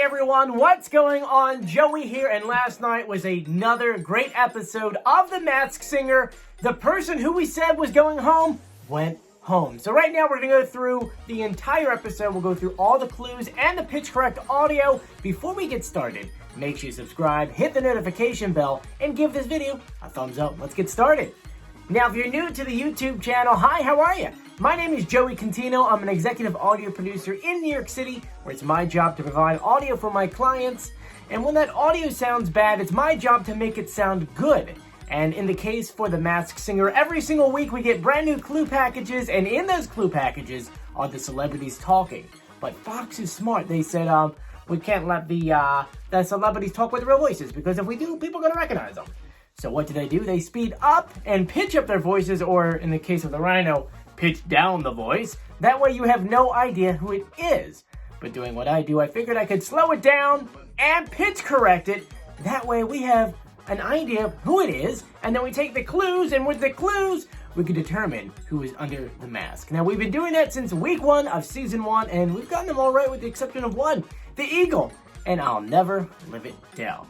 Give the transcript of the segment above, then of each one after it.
everyone, what's going on? Joey here, and last night was another great episode of The Masked Singer. The person who we said was going home went home. So right now we're going to go through the entire episode. We'll go through all the clues and the pitch correct audio. Before we get started, make sure you subscribe, hit the notification bell, and give this video a thumbs up. Let's get started. Now, if you're new to the YouTube channel, hi, how are you? My name is Joey Contino. I'm an executive audio producer in New York City, where it's my job to provide audio for my clients. And when that audio sounds bad, it's my job to make it sound good. And in the case for The Masked Singer, every single week we get brand new clue packages, and in those clue packages are the celebrities talking. But Fox is smart. They said, we can't let the celebrities talk with real voices, because if we do, people are going to recognize them. So what do? They speed up and pitch up their voices, or in the case of the Rhino, pitch down the voice. That way you have no idea who it is. But doing what I do, I figured I could slow it down and pitch correct it. That way we have an idea of who it is, and then we take the clues, and with the clues, we can determine who is under the mask. Now, we've been doing that since week 1 of season 1, and we've gotten them all right with the exception of one, the eagle, and I'll never live it down.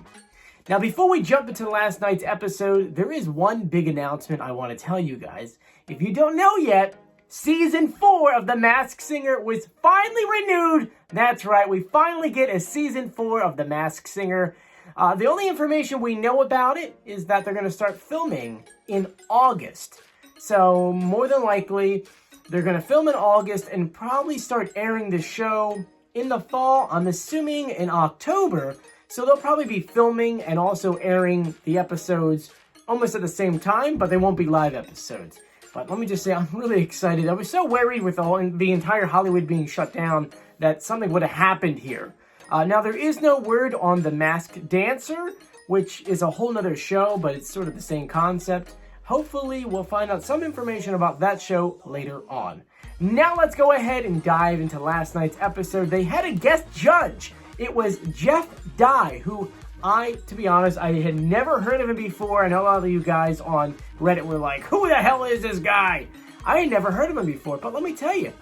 Now, before we jump into last night's episode, there is one big announcement I want to tell you guys. If you don't know yet, Season 4 of The Masked Singer was finally renewed. That's right, we finally get a Season 4 of The Masked Singer. The only information we know about it is that they're going to start filming in August. So, more than likely, they're going to film in August and probably start airing the show in the fall. I'm assuming in October. So they'll probably be filming and also airing the episodes almost at the same time, but they won't be live episodes. But let me just say, I'm really excited. I was so worried with the entire Hollywood being shut down that something would have happened here. Now, there is no word on The Masked Dancer, which is a whole nother show, but it's sort of the same concept. Hopefully, we'll find out some information about that show later on. Now, let's go ahead and dive into last night's episode. They had a guest judge. It was Jeff Dye, who to be honest, I had never heard of him before. I know a lot of you guys on Reddit were like, who the hell is this guy? I had never heard of him before, but let me tell you,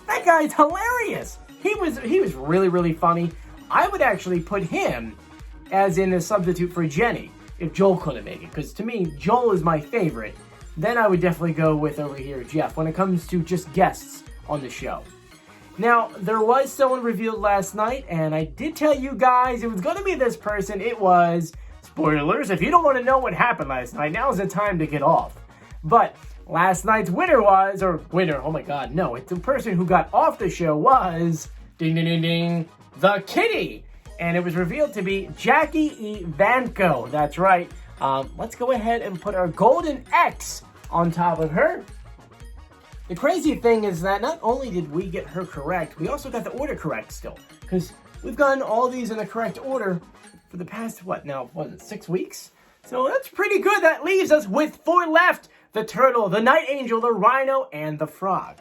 that guy's hilarious. He was really, really funny. I would actually put him as in a substitute for Jenny if Joel couldn't make it, because to me, Joel is my favorite. Then I would definitely go with over here Jeff when it comes to just guests on the show. Now, there was someone revealed last night, and I did tell you guys it was going to be this person. It was, spoilers, if you don't want to know what happened last night, now's the time to get off. But last night's winner was, oh my god, no, it's the person who got off the show was, ding, ding, ding, ding, the kitty. And it was revealed to be Jackie E. Vanko. That's right. Let's go ahead and put our golden X on top of her. The crazy thing is that not only did we get her correct, we also got the order correct still. Because we've gotten all these in the correct order for the past, 6 weeks? So that's pretty good. That leaves us with 4 left. The turtle, the night angel, the rhino, and the frog.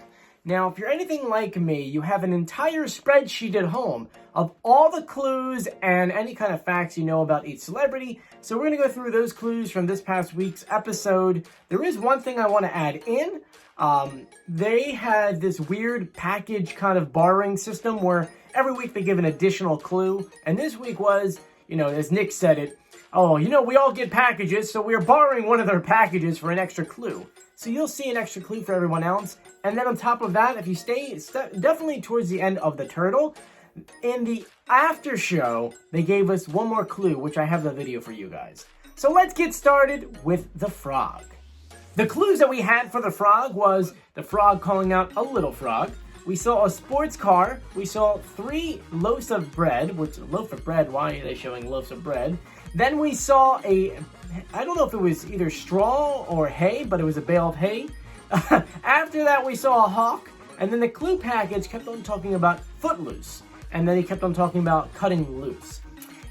Now, if you're anything like me, you have an entire spreadsheet at home of all the clues and any kind of facts you know about each celebrity. So we're going to go through those clues from this past week's episode. There is one thing I want to add in. They had this weird package kind of borrowing system where every week they give an additional clue. And this week was, as Nick said it, we all get packages, so we're borrowing one of their packages for an extra clue. So you'll see an extra clue for everyone else. And then on top of that, if you stay definitely towards the end of the turtle, in the after show, they gave us one more clue, which I have the video for you guys. So let's get started with the frog. The clues that we had for the frog was the frog calling out a little frog. We saw a sports car. We saw 3 loaves of bread, which loaf of bread, why are they showing loaves of bread? Then we saw I don't know if it was either straw or hay, but it was a bale of hay. After that, we saw a hawk, and then the clue package kept on talking about footloose, and then he kept on talking about cutting loose.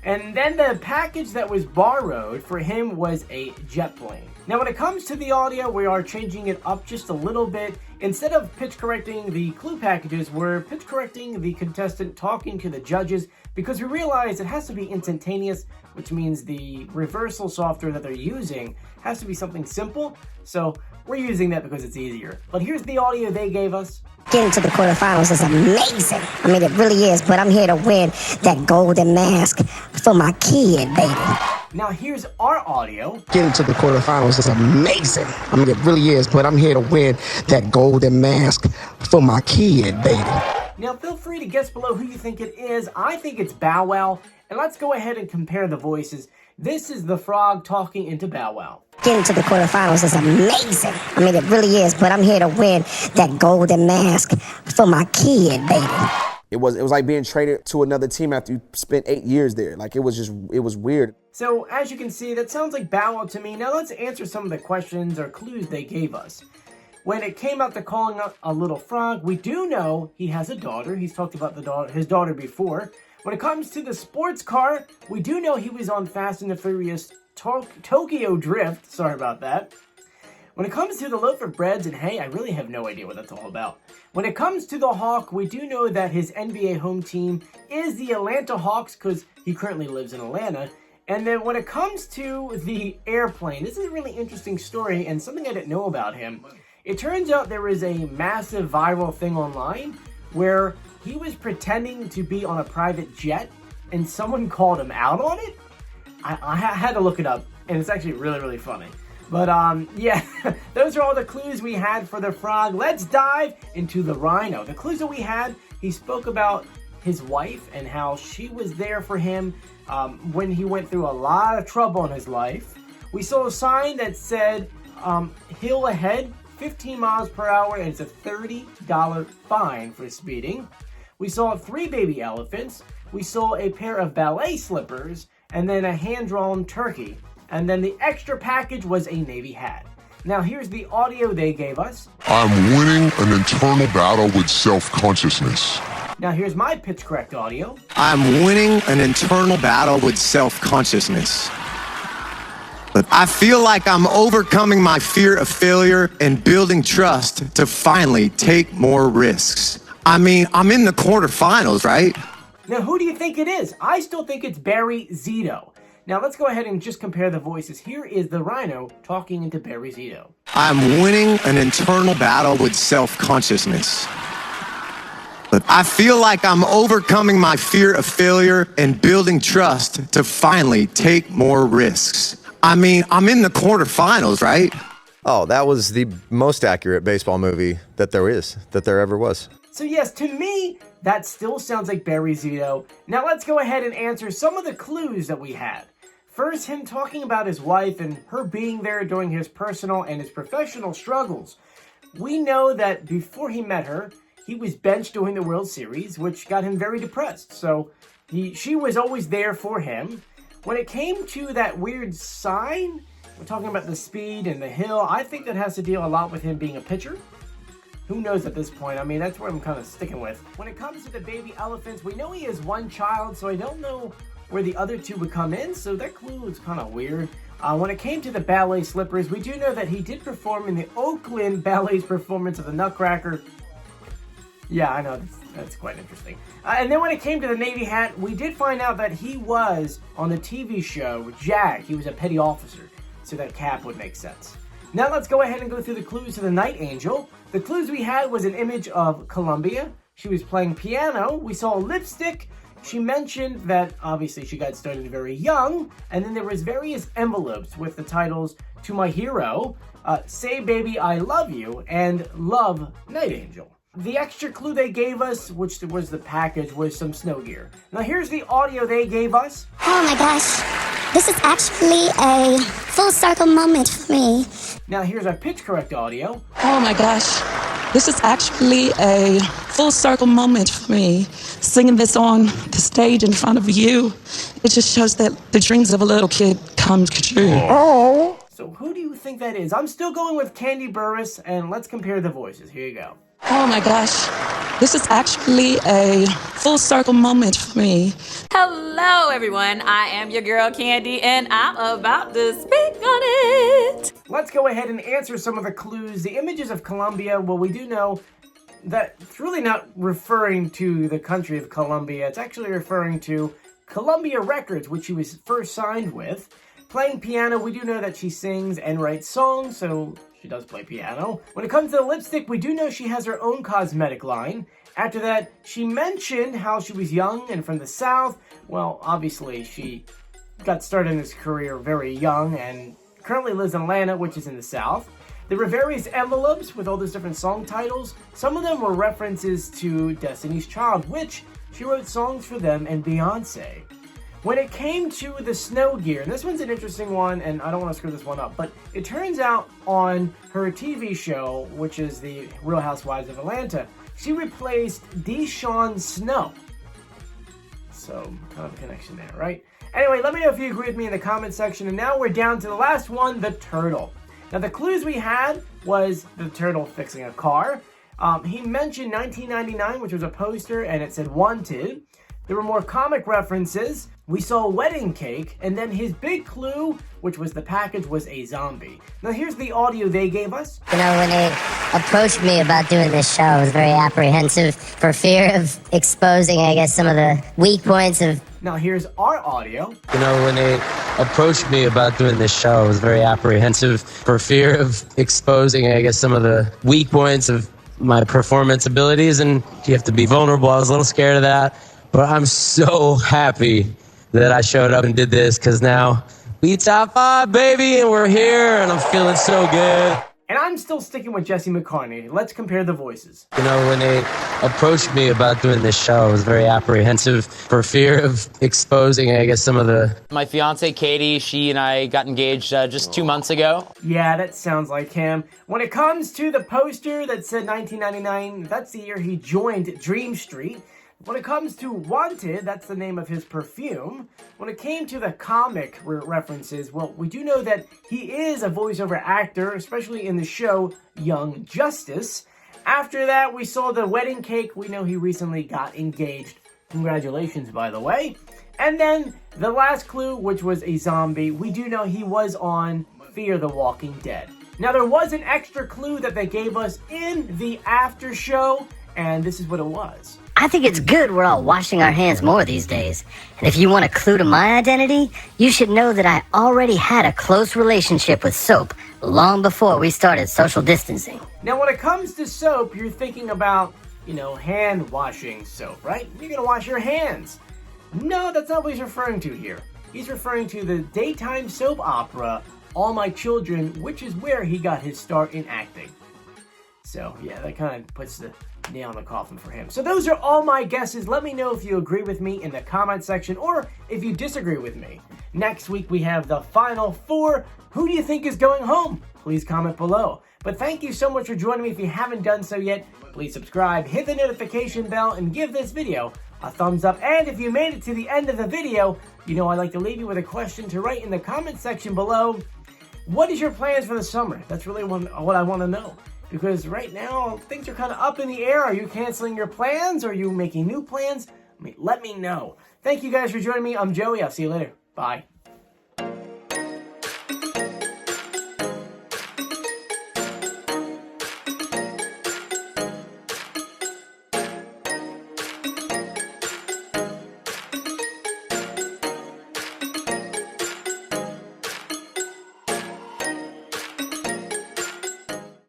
And then the package that was borrowed for him was a jet plane. Now, when it comes to the audio, we are changing it up just a little bit. Instead of pitch correcting the clue packages, we're pitch correcting the contestant talking to the judges because we realized it has to be instantaneous, which means the reversal software that they're using has to be something simple. So we're using that because it's easier. But here's the audio they gave us. Getting to the quarterfinals is amazing. I mean, it really is, but I'm here to win that golden mask for my kid, baby. Now here's our audio. Getting to the quarterfinals is amazing. I mean, it really is, but I'm here to win that golden mask for my kid, baby. Now feel free to guess below who you think it is. I think it's Bow Wow. And let's go ahead and compare the voices. This is the frog talking into Bow Wow. Getting to the quarterfinals is amazing. I mean, it really is, but I'm here to win that golden mask for my kid, baby. It was like being traded to another team after you spent 8 years there. Like, it was weird. So as you can see, that sounds like Bow Wow to me. Now let's answer some of the questions or clues they gave us. When it came out to calling out a little frog, we do know he has a daughter. He's talked about his daughter before. When it comes to the sports car, we do know he was on Fast and the Furious Tokyo Drift. Sorry about that. When it comes to the loaf of breads and hay, I really have no idea what that's all about. When it comes to the Hawk, we do know that his NBA home team is the Atlanta Hawks because he currently lives in Atlanta. And then when it comes to the airplane, this is a really interesting story and something I didn't know about him. It turns out there was a massive viral thing online where he was pretending to be on a private jet and someone called him out on it. I had to look it up, and it's actually really, really funny. But yeah, those are all the clues we had for the frog. Let's dive into the rhino. The clues that we had, he spoke about his wife and how she was there for him when he went through a lot of trouble in his life. We saw a sign that said, hill ahead, 15 miles per hour, and it's a $30 fine for speeding. We saw 3 baby elephants. We saw a pair of ballet slippers, and then a hand-drawn turkey. And then the extra package was a Navy hat. Now here's the audio they gave us. I'm winning an internal battle with self-consciousness. Now here's my pitch correct audio. I'm winning an internal battle with self-consciousness. But I feel like I'm overcoming my fear of failure and building trust to finally take more risks. I mean, I'm in the quarterfinals, right? Now who do you think it is? I still think it's Barry Zito. Now let's go ahead and just compare the voices. Here is the rhino talking into Barry Zito. I'm winning an internal battle with self-consciousness. But I feel like I'm overcoming my fear of failure and building trust to finally take more risks. I mean, I'm in the quarterfinals, right? Oh, that was the most accurate baseball movie that there ever was. So yes, to me, that still sounds like Barry Zito. Now let's go ahead and answer some of the clues that we had. First, him talking about his wife and her being there during his personal and his professional struggles. We know that before he met her, he was benched during the World Series, which got him very depressed. So she was always there for him. When it came to that weird sign, we're talking about the speed and the hill, I think that has to deal a lot with him being a pitcher. Who knows at this point? I mean, that's where I'm kind of sticking with. When it comes to the baby elephants, we know he has one child, so I don't know where the other 2 would come in, so that clue is kind of weird. When it came to the ballet slippers, we do know that he did perform in the Oakland Ballet's performance of the Nutcracker. Yeah, I know, that's quite interesting. And then when it came to the Navy hat, we did find out that he was on the TV show Jag. He was a petty officer, so that cap would make sense. Now let's go ahead and go through the clues to the Night Angel. The clues we had was an image of Columbia. She was playing piano. We saw a lipstick. She mentioned that obviously she got started very young. And then there was various envelopes with the titles To My Hero, Say Baby I Love You, and Love Night Angel. The extra clue they gave us, which was the package, was some snow gear. Now here's the audio they gave us. Oh my gosh, this is actually a full circle moment for me. Now here's our pitch correct audio. Oh my gosh, this is actually a full circle moment for me. Singing this on the stage in front of you, it just shows that the dreams of a little kid come true. Oh. So who do you think that is? I'm still going with Candy Burris, and let's compare the voices. Here you go. Oh my gosh, this is actually a full circle moment for me. Hello everyone, I am your girl Candy and I'm about to speak on it. Let's go ahead and answer some of the clues. The images of Columbia, well, we do know that's really not referring to the country of Colombia. It's actually referring to Columbia Records, which she was first signed with. Playing piano, we do know that she sings and writes songs, so she does play piano. When it comes to the lipstick, we do know she has her own cosmetic line. After that, she mentioned how she was young and from the South. Well, obviously, she got started in this career very young and currently lives in Atlanta, which is in the South. There were various envelopes with all those different song titles. Some of them were references to Destiny's Child, which she wrote songs for them and Beyonce. When it came to the snow gear, and this one's an interesting one, and I don't want to screw this one up, but it turns out on her TV show, which is the Real Housewives of Atlanta, she replaced Deshaun Snow. So, kind of a connection there, right? Anyway, let me know if you agree with me in the comment section, and now we're down to the last one, the turtle. Now, the clues we had was the turtle fixing a car. He mentioned 1999, which was a poster, and it said wanted. There were more comic references. We saw a wedding cake, and then his big clue, which was the package, was a zombie. Now here's the audio they gave us. You know, when they approached me about doing this show, I was very apprehensive for fear of exposing, I guess, some of the weak points of... Now here's our audio. You know, when they approached me about doing this show, I was very apprehensive for fear of exposing, I guess, some of the weak points of my performance abilities, and you have to be vulnerable. I was a little scared of that, but I'm so happy that I showed up and did this, because now we top 5, baby, and we're here, and I'm feeling so good. And I'm still sticking with Jesse McCartney. Let's compare the voices. You know, when they approached me about doing this show, I was very apprehensive for fear of exposing, I guess, some of the... My fiance, Katie, she and I got engaged just 2 months ago. Yeah, that sounds like him. When it comes to the poster that said 1999, that's the year he joined Dream Street. When it comes to Wanted, that's the name of his perfume. When it came to the comic references, well, we do know that he is a voiceover actor, especially in the show Young Justice. After that, we saw the wedding cake. We know he recently got engaged. Congratulations, by the way. And then the last clue, which was a zombie, we do know he was on Fear the Walking Dead. Now, there was an extra clue that they gave us in the after show, and this is what it was. I think it's good we're all washing our hands more these days. And if you want a clue to my identity, you should know that I already had a close relationship with soap long before we started social distancing. Now, when it comes to soap, you're thinking about, hand washing soap, right? You're gonna wash your hands. No, that's not what he's referring to here. He's referring to the daytime soap opera, All My Children, which is where he got his start in acting. So, yeah, that kind of puts the nail in the coffin for him. So those are all my guesses. Let me know if you agree with me in the comment section or if you disagree with me. Next week, we have the final 4. Who do you think is going home? Please comment below. But thank you so much for joining me. If you haven't done so yet, please subscribe, hit the notification bell, and give this video a thumbs up. And if you made it to the end of the video, I like to leave you with a question to write in the comment section below. What is your plans for the summer? That's really what I want to know. Because right now, things are kind of up in the air. Are you canceling your plans? Are you making new plans? Let me know. Thank you guys for joining me. I'm Joey. I'll see you later. Bye.